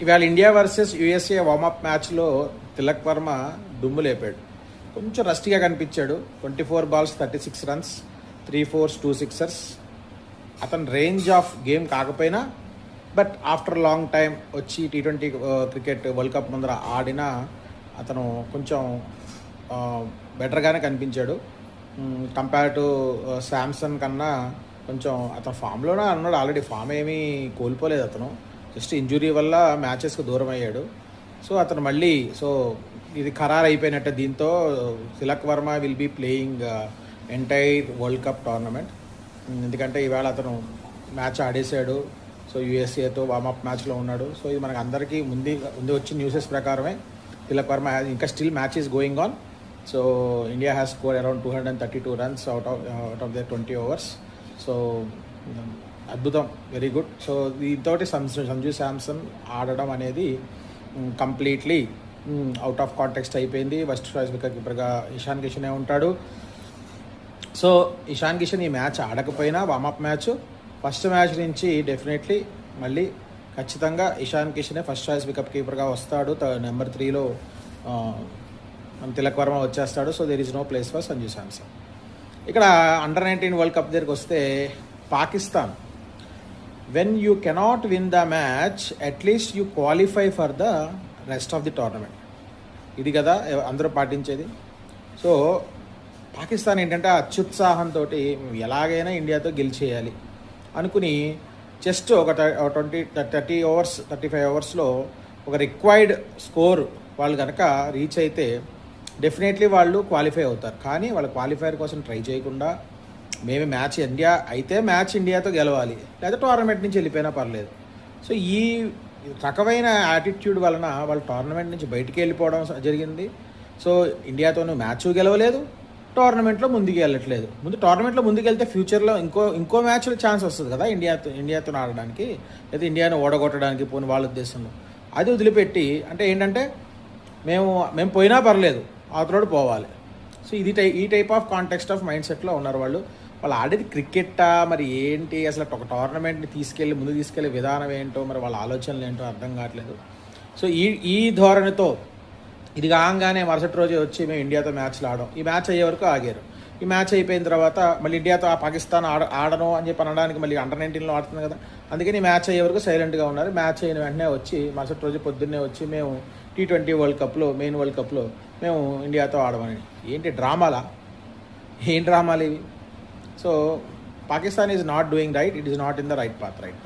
ఇవాళ India versus USA warm up మ్యాచ్లో తిలక్ వర్మ దుమ్ము లేపాడు. కొంచెం రస్టీగా కనిపించాడు. 24 balls 36 runs, 3 4s 2 6ers. అతని రేంజ్ ఆఫ్ గేమ్ కాకపోయినా బట్ ఆఫ్టర్ లాంగ్ టైం వచ్చి T20 క్రికెట్ వరల్డ్ కప్ ముందర ఆడిన అతను కొంచెం బెటర్గానే కనిపించాడు. కంపేర్ టు శాంసన్ కన్నా కొంచెం అతను ఫామ్లోనే అన్నాడు. ఆల్రెడీ ఫామ్ ఏమీ కోల్పోలేదు. అతను జస్ట్ ఇంజురీ వల్ల మ్యాచెస్కి దూరం అయ్యాడు. సో అతను మళ్ళీ ఇది ఖరారు అయిపోయినట్టే. దీంతో Tilak Varma will be playing entire world cup tournament. ఎందుకంటే ఈవేళ అతను మ్యాచ్ ఆడేశాడు. సో యూఎస్ఏతో వార్మప్ మ్యాచ్లో ఉన్నాడు. సో ఇది మనకు అందరికీ ముందు వచ్చిన న్యూసెస్ ప్రకారమే తిలక్ వర్మ ఇంకా still match is going on. So India has score around 232 runs out of the 20 overs. So అద్భుతం, వెరీ గుడ్. సో దీంతో సంజు శాంసన్ ఆడడం అనేది కంప్లీట్లీ అవుట్ ఆఫ్ కాంటెక్స్ట్ అయిపోయింది. ఫస్ట్ చాయిస్ వికెట్ కీపర్గా ఇషాన్ కిషనే ఉంటాడు. సో ఇషాన్ కిషన్ ఈ మ్యాచ్ ఆడకపోయినా వార్మప్ మ్యాచ్ ఫస్ట్ మ్యాచ్ నుంచి డెఫినెట్లీ మళ్ళీ ఖచ్చితంగా ఇషాన్ కిషనే ఫస్ట్ చాయిస్ వికెట్ కీపర్గా వస్తాడు. నెంబర్ 3లో తిలక్ వర్మ వచ్చేస్తాడు. So there is no place for Sanju Samson. ఇక్కడ అండర్-19 వరల్డ్ కప్ దగ్గరికి వస్తే Pakistan, when you cannot win the match at least you qualify for the rest of the tournament. ఇది కదా అందరూ పాటించేది. సో పాకిస్తాన్ ఏంటంటే అత్యుత్సాహంతో ఎలాగైనా ఇండియాతో గెలిచేయాలి అనుకుని జస్ట్ ఒక 35 ఓవర్స్లో ఒక రిక్వైర్డ్ స్కోర్ వాళ్ళు కనుక రీచ్ అయితే డెఫినెట్లీ వాళ్ళు క్వాలిఫై అవుతారు. కానీ వాళ్ళు క్వాలిఫైర్ కోసం ట్రై చేయకుండా మేము మ్యాచ్ ఇండియా అయితే మ్యాచ్ ఇండియాతో గెలవాలి, లేదా టోర్నమెంట్ నుంచి వెళ్ళిపోయినా పర్లేదు. సో ఈ రకమైన యాటిట్యూడ్ వలన వాళ్ళు టోర్నమెంట్ నుంచి బయటికి వెళ్ళిపోవడం జరిగింది. సో ఇండియాతోనూ మ్యాచ్ గెలవలేదు, టోర్నమెంట్లో ముందుకు వెళ్ళట్లేదు. టోర్నమెంట్లో ముందుకు వెళ్తే ఫ్యూచర్లో ఇంకో మ్యాచ్లో ఛాన్స్ వస్తుంది కదా ఇండియాతో ఆడడానికి, లేదా ఇండియాను ఓడగొట్టడానికి పోని వాళ్ళ ఉద్దేశంలో. అది వదిలిపెట్టి అంటే ఏంటంటే మేము పోయినా పర్లేదు, అవతలోడు పోవాలి. సో ఈ type of context of mind సెట్లో ఉన్నారు వాళ్ళు. వాళ్ళు ఆడేది క్రికెట్టా మరి ఏంటి, అసలు ఒక టోర్నమెంట్ని ముందు తీసుకెళ్లే విధానం ఏంటో, మరి వాళ్ళ ఆలోచనలు ఏంటో అర్థం కావట్లేదు. సో ఈ ధోరణితో ఇది కాగానే మరుసటి రోజు వచ్చి మేము ఇండియాతో మ్యాచ్లు ఆడాం. ఈ మ్యాచ్ అయ్యే వరకు ఆగారు. ఈ మ్యాచ్ అయిపోయిన తర్వాత మళ్ళీ ఇండియాతో పాకిస్తాన్ ఆడను అని చెప్పి అనడానికి మళ్ళీ అండర్-19లో ఆడుతుంది కదా, అందుకని మ్యాచ్ అయ్యే వరకు సైలెంట్గా ఉన్నారు. మ్యాచ్ అయిన వెంటనే వచ్చి మరుసటి రోజు పొద్దున్నే వచ్చి మేము T20 వరల్డ్ కప్లో మెయిన్ వరల్డ్ కప్లో మేము ఇండియాతో ఆడమని. ఏంటి డ్రామాలా? ఏం డ్రామాలు ఇవి? So Pakistan is not doing right, it is not in the right path right.